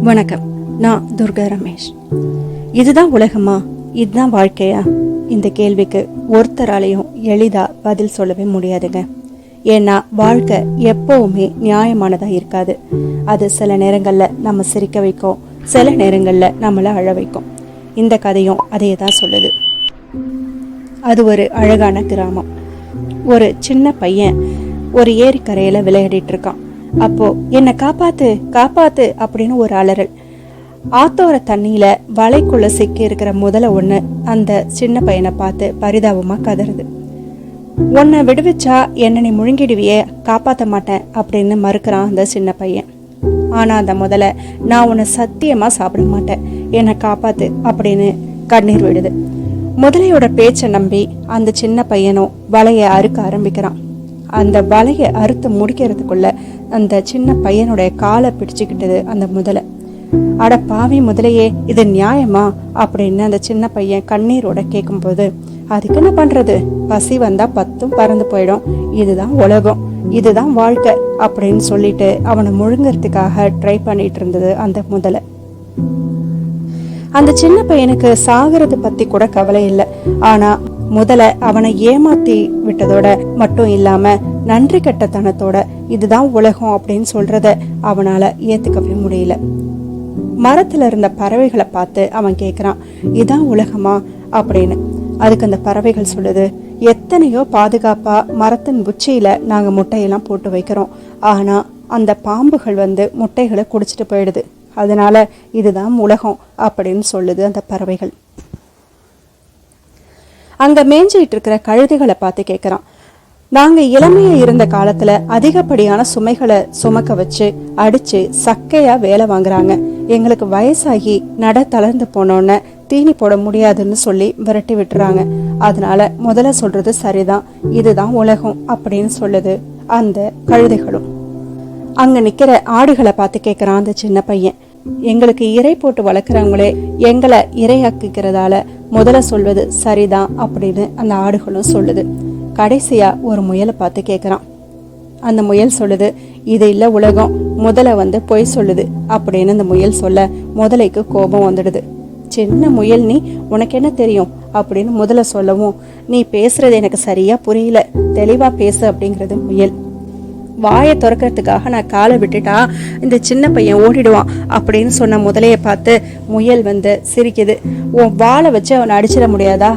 வணக்கம். நான் துர்கா ரமேஷ். இதுதான் உலகமா, இதுதான் வாழ்க்கையா? இந்த கேள்விக்கு ஒருத்தராலையும் எளிதா பதில் சொல்லவே முடியாதுங்க. ஏன்னா வாழ்க்கை எப்பவுமே நியாயமானதா இருக்காது. அது சில நேரங்கள்ல நம்ம சிரிக்க வைக்கும், சில நேரங்கள்ல நம்மள அழ வைக்கும். இந்த கதையும் அதே தான் சொல்லுது. அது ஒரு அழகான கிராமம். ஒரு சின்ன பையன் ஒரு ஏரிக்கரையில விளையாடிட்டு இருக்கான். அப்போ என்னை காப்பாத்து காப்பாத்து அப்படின்னு ஒரு அலறல். ஆத்தோர தண்ணியில வலைக்குள்ள சிக்கி இருக்கிற முதல ஒண்ணு அந்த சின்ன பையனை பார்த்து பரிதாபமா கதறுது. உன்னை விடுவிச்சா என்ன நீ முழுங்கிடுவியே, காப்பாத்த மாட்டேன் அப்படின்னு மறுக்கிறான் அந்த சின்ன பையன். ஆனா அந்த முதல, நான் உன்னை சத்தியமா சாப்பிட மாட்டேன், என்னை காப்பாத்து அப்படின்னு கண்ணீர் விடுது. முதலையோட பேச்சை நம்பி அந்த சின்ன பையனும் வலையை அறுக்க ஆரம்பிக்கிறான். அந்த வலையை அறுத்து முடிக்கிறதுக்குள்ள அந்த சின்ன பையனுடைய காலை பிடிச்சுக்கிட்டது அந்த முதலை. அட பாவி முதலையே, இது நியாயமா அப்படின்னு அந்த சின்ன பையன் கண்ணீரோட கேட்கும்போது, அதுக்கு என்ன பண்றது, பசி வந்தா 10 பறந்து போயிடும், இதுதான் உலகம், இதுதான் வாழ்க்கை அப்படின்னு சொல்லிட்டு அவனை முழுங்கிறதுக்காக ட்ரை பண்ணிட்டு இருந்தது அந்த முதலை. அந்த சின்ன பையனுக்கு சாகிறது பத்தி கூட கவலை இல்லை. ஆனா முதல்ல அவனை ஏமாத்தி விட்டதோட மட்டும் இல்லாம நன்றி கட்டத்தனத்தோட இதுதான் உலகம் அப்படின்னு சொல்றத அவனால ஏத்துக்கவே முடியல. மரத்துல இருந்த பறவைகளை பார்த்து அவன் கேக்குறான், இதான் உலகமா அப்படின்னு. அதுக்கு அந்த பறவைகள் சொல்லுது, எத்தனையோ பாதுகாப்பா மரத்தின் உச்சியில நாங்க முட்டையெல்லாம் போட்டு வைக்கிறோம், ஆனா அந்த பாம்புகள் வந்து முட்டைகளை குடிச்சிட்டு போயிடுது, அதனால இதுதான் உலகம் அப்படின்னு சொல்லுது அந்த பறவைகள். அங்க மேய்ஞ்சிட்டு இருக்கிற கழுதைகளை பார்த்து கேட்கிறான், நாங்க இளமையா இருந்த காலத்துல அதிகப்படியான சுமைகளை சுமக்க வச்சு அடிச்சு சக்கையா வேலை வாங்குறாங்க, எங்களுக்கு வயசாகி நட தளர்ந்து போனோன்னு தீனி போட முடியாதுன்னு சொல்லி விரட்டி விட்டுறாங்க, அதனால முதல்ல சொல்றது சரிதான், இதுதான் உலகம் அப்படின்னு சொல்லுது அந்த கழுதைகளும். அங்க நிக்கிற ஆடுகளை பார்த்து கேட்கிறான் அந்த சின்ன பையன், எங்களுக்கு இறை போட்டு வளர்க்குறவங்களே எங்களை இரையாக்குகிறதால முதல்ல சொல்வது சரிதான் அப்படின்னு அந்த ஆடுகளும் சொல்லுது. கடைசியா ஒரு முயலை பார்த்து கேட்குறான். அந்த முயல் சொல்லுது, இது இல்ல உலகம், முதல்ல வந்து பொய் சொல்லுது அப்படின்னு அந்த முயல் சொல்ல முதலைக்கு கோபம் வந்துடுது. சின்ன முயல் நீ, உனக்கு என்ன தெரியும் அப்படின்னு முதல்ல சொல்லவும், நீ பேசுறது எனக்கு சரியா புரியல, தெளிவா பேசு அப்படிங்கிறது முயல். வாயை திறக்கிறதுக்காக நான் காலை விட்டுட்டா இந்த சின்ன பையன் ஓடிடுவான் அப்படின்னு சொன்ன முதலைய பார்த்து முயல் வந்து சிரிக்குது. உன் வாழை வச்சு அவனை அடிச்சிட முடியாதா,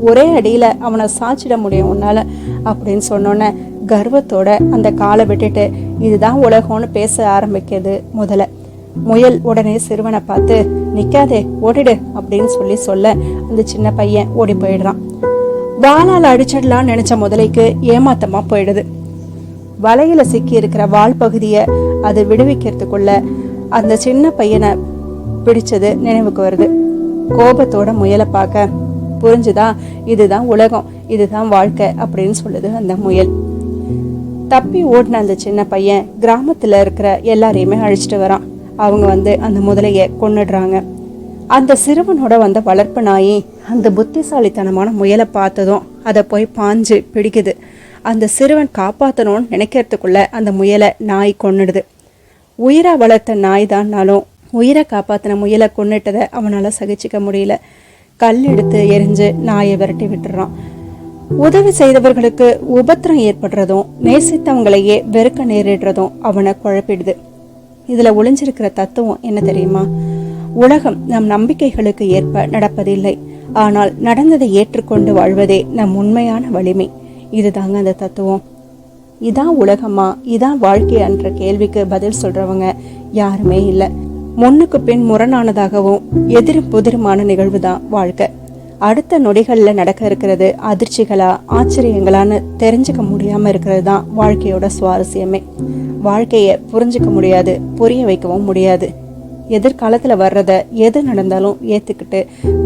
ஒரே அடியில அவனை சாச்சிட முடியும் உன்னால அப்படின்னு சொன்னோன்ன கர்வத்தோட அந்த காலை விட்டுட்டு இதுதான் உலகம்னு பேச ஆரம்பிக்கிறது முதல்ல. முயல் உடனே சிறுவனை பார்த்து, நிக்காதே ஓடிடு அப்படின்னு சொல்ல அந்த சின்ன பையன் ஓடி போயிடுறான். வாளால் அடிச்சிடலான்னு நினைச்ச முதலைக்கு ஏமாத்தமா போயிடுது. வலையில சிக்கி இருக்கிற வால் பகுதிய அது விடுவிக்கிறதுக்குள்ள அந்த சின்ன பையனை பிடிச்சது நினைவுக்கு வருது. கோபத்தோட முயலை பார்க்க, புரிஞ்சுதா, இதுதான் உலகம், இதுதான் வாழ்க்கை அப்படின்னு சொல்லுது அந்த முயல். தப்பி ஓடின அந்த சின்ன பையன் கிராமத்துல இருக்கிற எல்லாரையுமே அழிச்சிட்டு வரான். அவங்க வந்து அந்த முதலைய கொன்னுடுறாங்க. அந்த சிறுவனோட வந்த வளர்ப்பு நாயி அந்த புத்திசாலித்தனமான முயலை பார்த்ததும் அதை போய் பாஞ்சு பிடிக்குது. அந்த சிறுவன் காப்பாற்றணும்னு நினைக்கிறதுக்குள்ள அந்த முயலை நாய் கொன்னுடுது. உயிரை வளர்த்த நாய் தான்னாலும் உயிரை காப்பாற்றின முயலை கொன்னுட்டதை அவனால சகிச்சிக்க முடியல. கல் எடுத்து எரிஞ்சு நாயை விரட்டி விட்டுறான். உதவி செய்தவர்களுக்கு உபத்திரம் ஏற்படுறதும் நேசித்தவங்களையே வெறுக்க நேரிடுறதும் அவனை குழப்பிடுது. இதுல ஒளிஞ்சிருக்கிற தத்துவம் என்ன தெரியுமா? உலகம் நம் நம்பிக்கைகளுக்கு ஏற்ப நடப்பதில்லை, ஆனால் நடந்ததை ஏற்றுக்கொண்டு வாழ்வதே நம் உண்மையான வலிமை. இதுதாங்க அந்த தத்துவம். இதான் உலகமா, இதான் வாழ்க்கையான்ற கேள்விக்கு பதில் சொல்றவங்க யாருமே இல்லை. முன்னுக்கு பின் முரணானதாகவும் எதிரும் புதிருமான நிகழ்வு தான் வாழ்க்கை. அடுத்த நொடிகள்ல நடக்க இருக்கிறது அதிர்ச்சிகளா ஆச்சரியங்களான்னு தெரிஞ்சுக்க முடியாம இருக்கிறது தான் வாழ்க்கையோட சுவாரஸ்யமே. வாழ்க்கைய புரிஞ்சுக்க முடியாது, புரிய வைக்கவும் முடியாது. எதிர்காலத்துல வர்றத எது நடந்தாலும் ஏத்துக்கிட்டு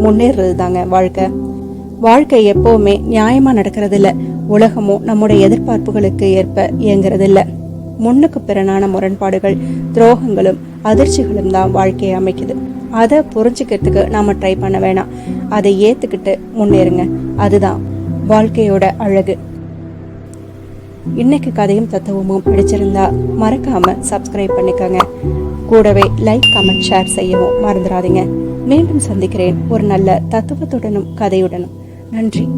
முன்னேறது தாங்க வாழ்க்கை. வாழ்க்கை எப்பவுமே நியாயமா நடக்கிறது இல்ல, உலகமும் நம்முடைய எதிர்பார்ப்புகளுக்கு ஏற்ப இயங்குறது இல்ல. முன்னுக்கு பிறனான முரண்பாடுகள், துரோகங்களும் அதிர்ச்சிகளும் தான் வாழ்க்கையை அமைக்குது. அதை புரிஞ்சுக்கிறதுக்கு நாம ட்ரை பண்ண வேணாம், அதை ஏத்துக்கிட்டு முன்னேறுங்க, அதுதான் வாழ்க்கையோட அழகு. இன்னைக்கு கதையும் தத்துவமும் பிடிச்சிருந்தா மறக்காம சப்ஸ்கிரைப் பண்ணிக்கோங்க. கூடவே லைக், கமெண்ட், ஷேர் செய்யவும் மறந்துடாதீங்க. மீண்டும் சந்திக்கிறேன் ஒரு நல்ல தத்துவத்துடனும் கதையுடனும். நன்றி.